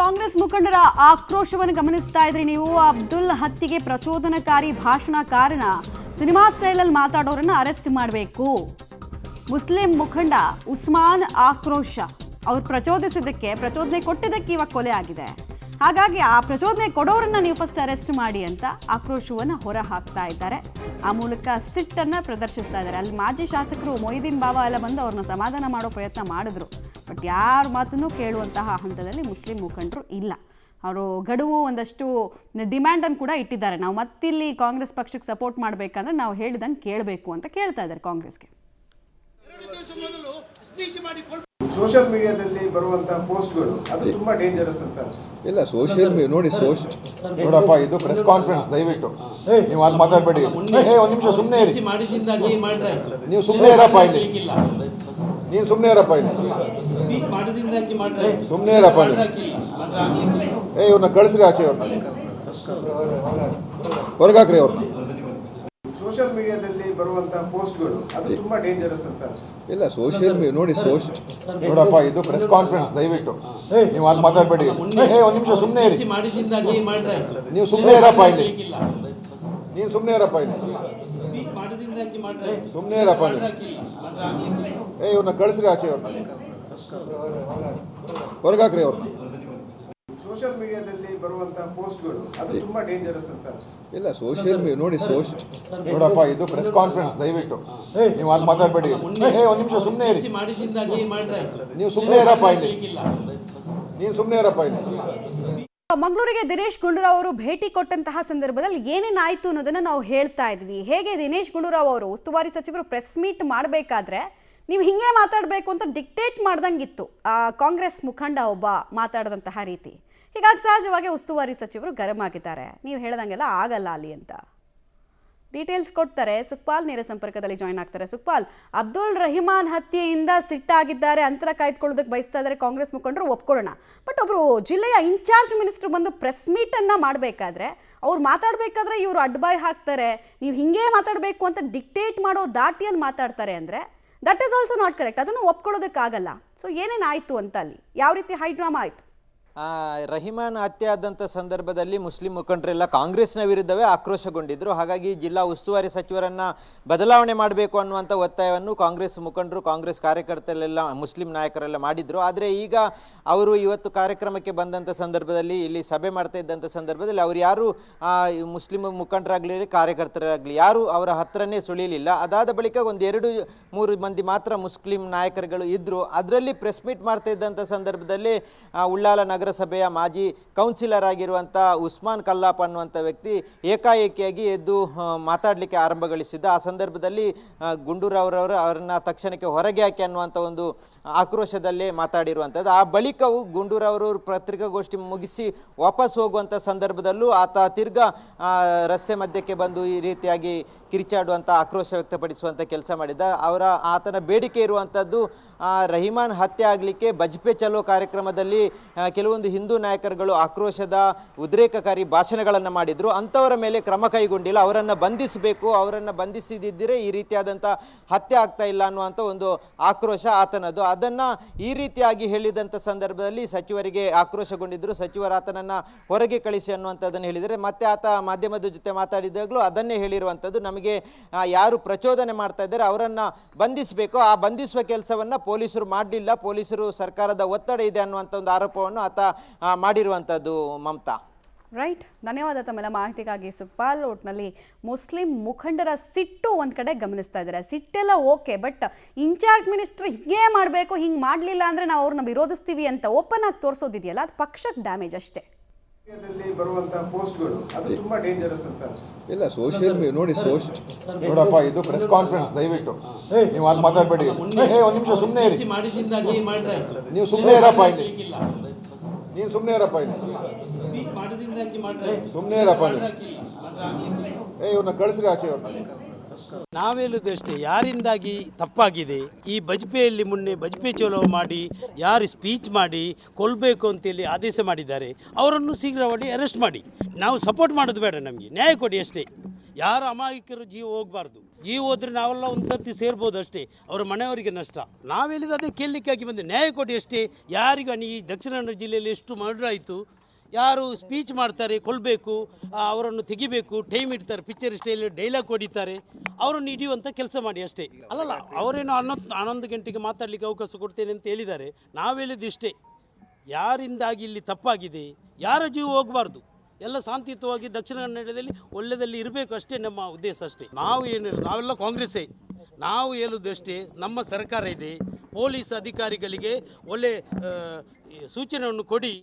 ಕಾಂಗ್ರೆಸ್ ಮುಖಂಡರ ಆಕ್ರೋಶವನ್ನು ಗಮನಿಸ್ತಾ ಇದ್ರಿ ನೀವು. ಅಬ್ದುಲ್ ಹತ್ಯೆಗೆ ಪ್ರಚೋದನಕಾರಿ ಭಾಷಣ ಕಾರಣ ಸಿನಿಮಾ ಸ್ಟೈಲಲ್ಲಿ ಮಾತಾಡೋರನ್ನ ಅರೆಸ್ಟ್ ಮಾಡಬೇಕು. ಮುಸ್ಲಿಂ ಮುಖಂಡ ಉಸ್ಮಾನ್ ಆಕ್ರೋಶ, ಅವ್ರು ಪ್ರಚೋದನೆ ಕೊಟ್ಟಿದ್ದಕ್ಕೆ ಇವಾಗ ಕೊಲೆ ಆಗಿದೆ. ಹಾಗಾಗಿ ಆ ಪ್ರಚೋದನೆ ಕೊಡೋರನ್ನ ನೀವು ಫಸ್ಟ್ ಅರೆಸ್ಟ್ ಮಾಡಿ ಅಂತ ಆಕ್ರೋಶವನ್ನು ಹೊರ ಹಾಕ್ತಾ ಇದ್ದಾರೆ. ಆ ಮೂಲಕ ಸಿಟ್ಟನ್ನು ಪ್ರದರ್ಶಿಸ್ತಾ ಇದ್ದಾರೆ. ಅಲ್ಲಿ ಮಾಜಿ ಶಾಸಕರು ಮೊಯ್ದೀನ್ ಬಾಬಾ ಎಲ್ಲ ಬಂದು ಅವ್ರನ್ನ ಸಮಾಧಾನ ಮಾಡೋ ಪ್ರಯತ್ನ ಮಾಡಿದ್ರು. ಬಟ್ ಯಾರ ಮಾತನ್ನು ಕೇಳುವಂತಹ ಹಂತದಲ್ಲಿ ಮುಸ್ಲಿಂ ಮುಖಂಡರು ಇಲ್ಲ. ಅವರು ಗಡುವು ಒಂದಷ್ಟು ಡಿಮ್ಯಾಂಡನ್ನು ಕೂಡ ಇಟ್ಟಿದ್ದಾರೆ. ನಾವು ಮತ್ತಿಲ್ಲಿ ಕಾಂಗ್ರೆಸ್ ಪಕ್ಷಕ್ಕೆ ಸಪೋರ್ಟ್ ಮಾಡಬೇಕಂದ್ರೆ ನಾವು ಹೇಳಿದಂಗೆ ಕೇಳಬೇಕು ಅಂತ ಕೇಳ್ತಾ ಇದ್ದಾರೆ ಕಾಂಗ್ರೆಸ್ಗೆ. ಸೋಷಿಯಲ್ ಮೀಡಿಯಾದಲ್ಲಿ ಬರುವಂತಹ ಪೋಸ್ಟ್ಗಳು ಅದು ತುಂಬಾ ಡೇಂಜರಸ್ ಅಂತ. ಇಲ್ಲ, ಸೋಷಿಯಲ್ ನೋಡಿ ನೋಡಪ್ಪ, ಇದು ಪ್ರೆಸ್ ಕಾನ್ಫರೆನ್ಸ್, ದಯವಿಟ್ಟು ನೀವು ಅದು ಮಾತಾಡಬೇಡಿ. ಒಂದು ನಿಮಿಷ ಸುಮ್ಮನೆ ಇರಿ, ನೀವು ಸುಮ್ಮನೆ ಇರಪ್ಪ ಇಲ್ಲಿ, ನೀನು ಸುಮ್ಮನೆ ಇರಪ್ಪ ಇಲ್ಲಿ, ಸುಮ್ಮನೆ ಇರಪ್ಪ ನೀವು. ಇವ್ರನ್ನ ಕಳಿಸ್ರಿ ಆಚೆ, ಅವ್ರನ್ನ ಹೊರಗಾಕ್ರಿ ಅವ್ರನ್ನ. ಸೋಷಿಯಲ್ ಮೀಡಿಯಾದಲ್ಲಿ ಬರುವಂತಹ ಪೋಸ್ಟ್ಗಳು ಅದು ತುಂಬಾ ಡೇಂಜರಸ್ ಅಂತ. ಇಲ್ಲ, ಸೋಷಿಯಲ್ ನೋಡಿ ನೋಡಪ್ಪ, ಇದು ಪ್ರೆಸ್ ಕಾನ್ಫರೆನ್ಸ್, ದಯವಿಟ್ಟು ನೀವು ಅದು ಮಾತಾಡಬೇಡಿ. ಒಂದು ನಿಮಿಷ ಸುಮ್ಮನೆ ಇರಿ, ನೀವು ಸುಮ್ಮನೆ ಇರಪ್ಪ ಇಲ್ಲಿ, ನೀನು ಸುಮ್ಮನೆ ಇರಪ್ಪ ಇಲ್ಲಿ, ಸುಮ್ಮನೆ ಇರಪ್ಪ ನೀವು. ಇವ್ರನ್ನ ಕಳಿಸ್ರಿ ಆಚೆ, ಅವ್ರನ್ನ ಹೊರಗಾಕ್ರಿ ಅವ್ರನ್ನ. ಸೋಷಿಯಲ್ ಮೀಡಿಯಾದಲ್ಲಿ ಬರುವಂತಹ ಪೋಸ್ಟ್ಗಳು ಅದು ತುಂಬಾ ಡೇಂಜರಸ್ ಅಂತ. ಇಲ್ಲ, ಸೋಷಿಯಲ್ ನೋಡಿ ನೋಡಪ್ಪ, ಇದು ಪ್ರೆಸ್ ಕಾನ್ಫರೆನ್ಸ್, ದಯವಿಟ್ಟು ನೀವು ಅದು ಮಾತಾಡಬೇಡಿ. ಒಂದು ನಿಮಿಷ ಸುಮ್ಮನೆ ಇರಿ, ನೀವು ಸುಮ್ಮನೆ ಇರಪ್ಪ ಇಲ್ಲಿ, ನೀನು ಸುಮ್ಮನೆ ಇರಪ್ಪ ಇಲ್ಲಿ. ಮಂಗಳೂರಿಗೆ ದಿನೇಶ್ ಗುಂಡೂರಾವ್ ಅವರು ಭೇಟಿ ಕೊಟ್ಟಂತಹ ಸಂದರ್ಭದಲ್ಲಿ ಏನೇನಾಯ್ತು ಅನ್ನೋದನ್ನ ನಾವು ಹೇಳ್ತಾ ಇದ್ವಿ. ಹೇಗೆ ದಿನೇಶ್ ಗುಂಡೂರಾವ್ ಅವರು ಉಸ್ತುವಾರಿ ಸಚಿವರು ಪ್ರೆಸ್ ಮೀಟ್ ಮಾಡಬೇಕಾದ್ರೆ ನೀವು ಹಿಂಗೆ ಮಾತಾಡಬೇಕು ಅಂತ ಡಿಕ್ಟೇಟ್ ಮಾಡ್ದಂಗಿತ್ತು ಕಾಂಗ್ರೆಸ್ ಮುಖಂಡ ಒಬ್ಬ ಮಾತಾಡಿದಂತಹ ರೀತಿ. ಹೀಗಾಗಿ ಸಹಜವಾಗಿ ಉಸ್ತುವಾರಿ ಸಚಿವರು ಗರಂ ಆಗಿದ್ದಾರೆ. ನೀವು ಹೇಳ್ದಂಗೆಲ್ಲ ಆಗಲ್ಲ ಅಲ್ಲಿ ಅಂತ ಡೀಟೇಲ್ಸ್ ಕೊಡ್ತಾರೆ. ಸುಕ್ಪಾಲ್ ನೇರ ಸಂಪರ್ಕದಲ್ಲಿ ಜಾಯ್ನ್ ಆಗ್ತಾರೆ. ಸುಕ್ಪಾಲ್, ಅಬ್ದುಲ್ ರಹಿಮಾನ್ ಹತ್ಯೆಯಿಂದ ಸಿಟ್ಟಾಗಿದ್ದಾರೆ, ಅಂತರ ಕಾಯ್ದುಕೊಳ್ಳೋದಕ್ಕೆ ಬಯಸ್ತಾ ಇದ್ದಾರೆ ಕಾಂಗ್ರೆಸ್ ಮುಖಂಡರು, ಒಪ್ಕೊಳ್ಳೋಣ. ಬಟ್ ಒಬ್ಬರು ಜಿಲ್ಲೆಯ ಇನ್ಚಾರ್ಜ್ ಮಿನಿಸ್ಟರ್ ಬಂದು ಪ್ರೆಸ್ ಮೀಟನ್ನು ಮಾಡಬೇಕಾದ್ರೆ ಅವ್ರು ಮಾತಾಡಬೇಕಾದ್ರೆ ಇವರು ಅಡ್ಬಾಯ್ ಹಾಕ್ತಾರೆ, ನೀವು ಹಿಂಗೆ ಮಾತಾಡಬೇಕು ಅಂತ ಡಿಕ್ಟೇಟ್ ಮಾಡೋ ದಾಟಿಯಲ್ಲಿ ಮಾತಾಡ್ತಾರೆ ಅಂದರೆ that is also not correct. ಅದನ್ನು ಒಪ್ಕೊಳ್ಳೋದಕ್ಕಾಗಲ್ಲ. ಸೊ ಏನೇನಾಯಿತು ಅಂತ ಅಲ್ಲಿ ಯಾವ ರೀತಿ ಹೈ ಡ್ರಾಮಾ ಆಯಿತು? ರಹಿಮಾನ್ ಹತ್ಯೆ ಆದಂಥ ಸಂದರ್ಭದಲ್ಲಿ ಮುಸ್ಲಿಂ ಮುಖಂಡರೆಲ್ಲ ಕಾಂಗ್ರೆಸ್ನ ವಿರುದ್ಧವೇ ಆಕ್ರೋಶಗೊಂಡಿದ್ದರು. ಹಾಗಾಗಿ ಜಿಲ್ಲಾ ಉಸ್ತುವಾರಿ ಸಚಿವರನ್ನು ಬದಲಾವಣೆ ಮಾಡಬೇಕು ಅನ್ನುವಂಥ ಒತ್ತಾಯವನ್ನು ಕಾಂಗ್ರೆಸ್ ಮುಖಂಡರು, ಕಾಂಗ್ರೆಸ್ ಕಾರ್ಯಕರ್ತರೆಲ್ಲ, ಮುಸ್ಲಿಂ ನಾಯಕರೆಲ್ಲ ಮಾಡಿದರು. ಆದರೆ ಈಗ ಅವರು ಇವತ್ತು ಕಾರ್ಯಕ್ರಮಕ್ಕೆ ಬಂದಂಥ ಸಂದರ್ಭದಲ್ಲಿ, ಇಲ್ಲಿ ಸಭೆ ಮಾಡ್ತಾ ಇದ್ದಂಥ ಸಂದರ್ಭದಲ್ಲಿ ಅವರು ಯಾರು ಮುಸ್ಲಿಂ ಮುಖಂಡರಾಗಲಿ ಕಾರ್ಯಕರ್ತರಾಗಲಿ ಯಾರು ಅವರ ಹತ್ರನೇ ಸುಳಿಯಲಿಲ್ಲ. ಅದಾದ ಬಳಿಕ ಒಂದು 2-3 ಮಂದಿ ಮಾತ್ರ ಮುಸ್ಲಿಂ ನಾಯಕರುಗಳು ಇದ್ದರು. ಅದರಲ್ಲಿ ಪ್ರೆಸ್ ಮೀಟ್ ಮಾಡ್ತಾ ಇದ್ದಂಥ ಸಂದರ್ಭದಲ್ಲಿ ಉಳ್ಳಾಲ ನಗರಸಭೆಯ ಮಾಜಿ ಕೌನ್ಸಿಲರ್ ಆಗಿರುವಂಥ ಉಸ್ಮಾನ್ ಕಲ್ಲಾಪ್ ಅನ್ನುವಂಥ ವ್ಯಕ್ತಿ ಏಕಾಏಕಿಯಾಗಿ ಎದ್ದು ಮಾತಾಡಲಿಕ್ಕೆ ಆರಂಭಗೊಳಿಸಿದ್ದ. ಆ ಸಂದರ್ಭದಲ್ಲಿ ಗುಂಡೂರಾವ್ರವರು ಅವರನ್ನು ತಕ್ಷಣಕ್ಕೆ ಹೊರಗೆ ಹಾಕಿ ಅನ್ನುವಂಥ ಒಂದು ಆಕ್ರೋಶದಲ್ಲೇ ಮಾತಾಡಿರುವಂಥದ್ದು. ಆ ಬಳಿಕವು ಗುಂಡೂರಾವ್ರು ಪತ್ರಿಕಾಗೋಷ್ಠಿ ಮುಗಿಸಿ ವಾಪಸ್ ಹೋಗುವಂಥ ಸಂದರ್ಭದಲ್ಲೂ ಆತ ತಿರ್ಗಾ ರಸ್ತೆ ಮಧ್ಯಕ್ಕೆ ಬಂದು ಈ ರೀತಿಯಾಗಿ ಕಿರಿಚಾಡುವಂಥ, ಆಕ್ರೋಶ ವ್ಯಕ್ತಪಡಿಸುವಂಥ ಕೆಲಸ ಮಾಡಿದ್ದ. ಆತನ ಬೇಡಿಕೆ ಇರುವಂಥದ್ದು ರಹಿಮಾನ್ ಹತ್ಯೆ ಆಗಲಿಕ್ಕೆ ಬಜ್ಪೆ ಚಲೋ ಕಾರ್ಯಕ್ರಮದಲ್ಲಿ ಕೆಲವೊಂದು ಹಿಂದೂ ನಾಯಕರುಗಳು ಆಕ್ರೋಶದ ಉದ್ರೇಕಕಾರಿ ಭಾಷಣಗಳನ್ನು ಮಾಡಿದರು. ಅಂಥವರ ಮೇಲೆ ಕ್ರಮ ಕೈಗೊಂಡಿಲ್ಲ, ಅವರನ್ನು ಬಂಧಿಸಬೇಕು, ಅವರನ್ನು ಬಂಧಿಸಿದ್ದರೆ ಈ ರೀತಿಯಾದಂಥ ಹತ್ಯೆ ಆಗ್ತಾ ಇಲ್ಲ ಅನ್ನುವಂಥ ಒಂದು ಆಕ್ರೋಶ ಆತನದು. ಅದನ್ನು ಈ ರೀತಿಯಾಗಿ ಹೇಳಿದಂಥ ಸಂದರ್ಭದಲ್ಲಿ ಸಚಿವರಿಗೆ ಆಕ್ರೋಶಗೊಂಡಿದ್ದರು. ಸಚಿವರು ಆತನನ್ನು ಹೊರಗೆ ಕಳಿಸಿ ಅನ್ನುವಂಥದ್ದನ್ನು ಹೇಳಿದರೆ, ಮತ್ತೆ ಆತ ಮಾಧ್ಯಮದ ಜೊತೆ ಮಾತಾಡಿದಾಗಲೂ ಅದನ್ನೇ ಹೇಳಿರುವಂಥದ್ದು, ನಮಗೆ ಯಾರು ಪ್ರಚೋದನೆ ಮಾಡ್ತಾ ಇದ್ದಾರೆ ಅವರನ್ನು ಬಂಧಿಸಬೇಕು, ಆ ಬಂಧಿಸುವ ಕೆಲಸವನ್ನು ಪೊಲೀಸರು ಮಾಡಲಿಲ್ಲ, ಪೊಲೀಸರು ಸರ್ಕಾರದ ಒತ್ತಡ ಇದೆ ಅನ್ನುವಂಥ ಒಂದು ಆರೋಪವನ್ನು ಆತ ಮಾಡಿರುವಂಥದ್ದು. ಮಮತಾ, ರೈಟ್, ಧನ್ಯವಾದ ತಮ್ಮೆಲ್ಲ ಮಾಹಿತಿಗಾಗಿ ಸುಕ್ಪಾಲ್. ಒಟ್ಟಿನಲ್ಲಿ ಮುಸ್ಲಿಂ ಮುಖಂಡರ ಸಿಟ್ಟು ಒಂದು ಕಡೆ ಗಮನಿಸ್ತಾ ಇದ್ದಾರೆ. ಸಿಟ್ಟೆಲ್ಲ ಓಕೆ, ಬಟ್ ಇನ್ಚಾರ್ಜ್ ಮಿನಿಸ್ಟರ್ ಹಿಂಗೆ ಮಾಡಬೇಕು, ಹಿಂಗೆ ಮಾಡಲಿಲ್ಲ ಅಂದರೆ ನಾವು ಅವ್ರನ್ನ ವಿರೋಧಿಸ್ತೀವಿ ಅಂತ ಓಪನ್ ಆಗಿ ತೋರಿಸೋದಿದೆಯಲ್ಲ, ಅದು ಪಕ್ಷಕ್ಕೆ ಡ್ಯಾಮೇಜ್ ಅಷ್ಟೇ. ಬರುವಂತಹ ಪೋಸ್ಟ್ಗಳು ಅದು ತುಂಬಾ ಡೇಂಜರಸ್ ಅಂತ. ಇಲ್ಲ, ಸೋಷಿಯಲ್ ನೋಡಿ ನೋಡಪ್ಪ, ಇದು ಪ್ರೆಸ್ ಕಾನ್ಫರೆನ್ಸ್, ದಯವಿಟ್ಟು ನೀವು ಅದು ಮಾತಾಡಬೇಡಿ. ಒಂದು ನಿಮಿಷ ಸುಮ್ಮನೆ ಇರಿ, ನೀವು ಸುಮ್ಮನೆ ಇರಪ್ಪ ಇಲ್ಲಿ, ನೀನು ಸುಮ್ಮನೆ ಇರಪ್ಪ ಇಲ್ಲಿ, ಸುಮ್ಮನೆ ಇರಪ್ಪ ನೀವು. ಇವ್ರನ್ನ ಕಳಿಸ್ರಿ ಆಚೆ, ಅವ್ರನ್ನ. ನಾವೇಳುವುದಷ್ಟೇ, ಯಾರಿಂದಾಗಿ ತಪ್ಪಾಗಿದೆ, ಈ ಬಜ್ಪೆಯಲ್ಲಿ ಮೊನ್ನೆ ಬಜ್ಪೆ ಚಲೋ ಮಾಡಿ ಯಾರು ಸ್ಪೀಚ್ ಮಾಡಿ ಕೊಲ್ಲಬೇಕು ಅಂತೇಳಿ ಆದೇಶ ಮಾಡಿದ್ದಾರೆ, ಅವರನ್ನು ಶೀಘ್ರವಾಗಿ ಅರೆಸ್ಟ್ ಮಾಡಿ. ನಾವು ಸಪೋರ್ಟ್ ಮಾಡೋದು ಬೇಡ, ನಮಗೆ ನ್ಯಾಯ ಕೊಡಿ ಅಷ್ಟೇ. ಯಾರು ಅಮಾಯಕರು ಜೀವ ಹೋಗಬಾರ್ದು. ಜೀವ ಹೋದ್ರೆ ನಾವೆಲ್ಲ ಒಂದು ಸರ್ತಿ ಸೇರ್ಬೋದು ಅಷ್ಟೇ, ಅವರ ಮನೆಯವರಿಗೆ ನಷ್ಟ. ನಾವು ಹೇಳಿದ ಅದೇ ಕೇಳಲಿಕ್ಕಾಗಿ ಬಂದೆ, ನ್ಯಾಯ ಕೊಡಿ ಅಷ್ಟೇ. ಯಾರಿಗೂ ಈ ದಕ್ಷಿಣ ಕನ್ನಡ ಜಿಲ್ಲೆಯಲ್ಲಿ ಎಷ್ಟು ಮರ್ಡರ್ ಆಯಿತು, ಯಾರು ಸ್ಪೀಚ್ ಮಾಡ್ತಾರೆ ಕೊಲ್ಲಬೇಕು, ಅವರನ್ನು ತೆಗಿಬೇಕು, ಟೈಮ್ ಇಡ್ತಾರೆ, ಪಿಕ್ಚರ್ ಸ್ಟೈಲ್ ಡೈಲಾಗ್ ಹೊಡಿತಾರೆ, ಅವರನ್ನು ಹಿಡಿಯುವಂಥ ಕೆಲಸ ಮಾಡಿ ಅಷ್ಟೇ. ಅಲ್ಲಲ್ಲ, ಅವರೇನು 11 ಗಂಟೆಗೆ ಮಾತಾಡಲಿಕ್ಕೆ ಅವಕಾಶ ಕೊಡ್ತೇನೆ ಅಂತ ಹೇಳಿದ್ದಾರೆ. ನಾವು ಹೇಳಿದ್ದು ಇಷ್ಟೇ, ಯಾರಿಂದಾಗಿ ಇಲ್ಲಿ ತಪ್ಪಾಗಿದೆ, ಯಾರ ಜೀವ ಹೋಗಬಾರ್ದು, ಎಲ್ಲ ಶಾಂತಿಯುತವಾಗಿ ದಕ್ಷಿಣ ಕನ್ನಡದಲ್ಲಿ ಒಳ್ಳೆಯದಲ್ಲಿ ಇರಬೇಕು ಅಷ್ಟೇ ನಮ್ಮ ಉದ್ದೇಶ ಅಷ್ಟೇ. ನಾವು ಏನು, ನಾವೆಲ್ಲ ಕಾಂಗ್ರೆಸ್ಸೇ. ನಾವು ಹೇಳುವುದಷ್ಟೇ, ನಮ್ಮ ಸರ್ಕಾರ ಇದೆ, ಪೊಲೀಸ್ ಅಧಿಕಾರಿಗಳಿಗೆ ಒಳ್ಳೆ ಸೂಚನೆಯನ್ನು ಕೊಡಿ.